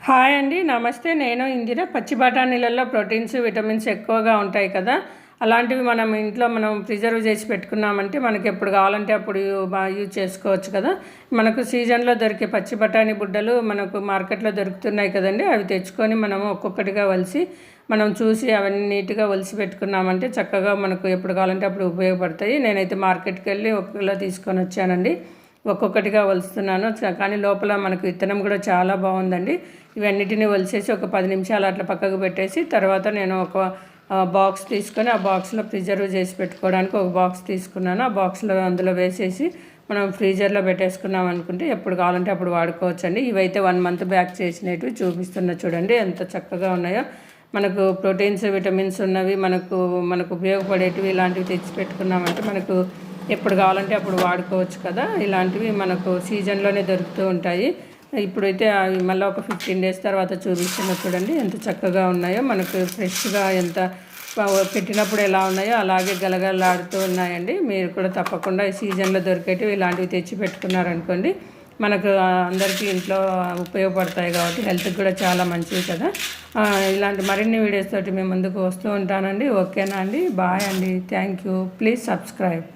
Hi అండి, నమస్తే. నేను ఇందిర. పచ్చి బఠానీలలో ప్రోటీన్స్, విటమిన్స్ ఎక్కువగా ఉంటాయి కదా. అలాంటివి మనం ప్రిజర్వ్ చేసి పెట్టుకున్నామంటే మనకి ఎప్పుడు కావాలంటే అప్పుడు యూజ్ చేసుకోవచ్చు కదా. మనకు సీజన్లో దొరికే పచ్చి బఠానీ బుడ్డలు మనకు మార్కెట్లో దొరుకుతున్నాయి కదండి. అవి తెచ్చుకొని మనము ఒక్కొక్కటిగా వలిసి మనం చూసి అవన్నీ నీట్గా వలిసి పెట్టుకున్నామంటే చక్కగా మనకు ఎప్పుడు కావాలంటే అప్పుడు ఉపయోగపడతాయి. నేనైతే మార్కెట్కి వెళ్ళి 1 కిలో తీసుకొని వచ్చానండి. ఒక్కొక్కటిగా వలుస్తున్నాను. కానీ లోపల మనకు విత్తనం కూడా చాలా బాగుందండి. ఇవన్నిటిని వలిసేసి ఒక 10 నిమిషాలు అట్లా పక్కకు పెట్టేసి తర్వాత నేను ఒక బాక్స్ తీసుకొని ఆ బాక్స్లో ప్రిజర్వ్ చేసి పెట్టుకోవడానికి ఒక బాక్స్ తీసుకున్నాను. ఆ బాక్స్లో అందులో వేసేసి మనం ఫ్రీజర్లో పెట్టేసుకున్నాం అనుకుంటే ఎప్పుడు కావాలంటే అప్పుడు వాడుకోవచ్చండి. ఇవైతే 1 మంత్ బ్యాక్ చేసినవి చూపిస్తున్నా చూడండి ఎంత చక్కగా ఉన్నాయో. మనకు ప్రోటీన్స్, విటమిన్స్ ఉన్నవి, మనకు ఉపయోగపడేటివి ఇలాంటివి తెచ్చి పెట్టుకున్నామంటే మనకు ఎప్పుడు కావాలంటే అప్పుడు వాడుకోవచ్చు కదా. ఇలాంటివి మనకు సీజన్లోనే దొరుకుతూ ఉంటాయి. ఇప్పుడైతే అవి మళ్ళీ ఒక 15 డేస్ తర్వాత చూపిస్తున్నా చూడండి ఎంత చక్కగా ఉన్నాయో. మనకు ఫ్రెష్గా ఎంత పెట్టినప్పుడు ఎలా ఉన్నాయో అలాగే గలగలలాడుతూ ఉన్నాయండి. మీరు కూడా తప్పకుండా ఈ సీజన్లో దొరికేటివి ఇలాంటివి తెచ్చి పెట్టుకున్నారనుకోండి మనకు అందరికీ ఇంట్లో ఉపయోగపడతాయి కాబట్టి హెల్త్కి కూడా చాలా మంచిది కదా. ఇలాంటి మరిన్ని వీడియోస్ తోటి మేము ముందుకు వస్తూ ఉంటానండి. ఓకేనా అండి, బాయ్ అండి, థ్యాంక్ యూ, ప్లీజ్ సబ్స్క్రైబ్.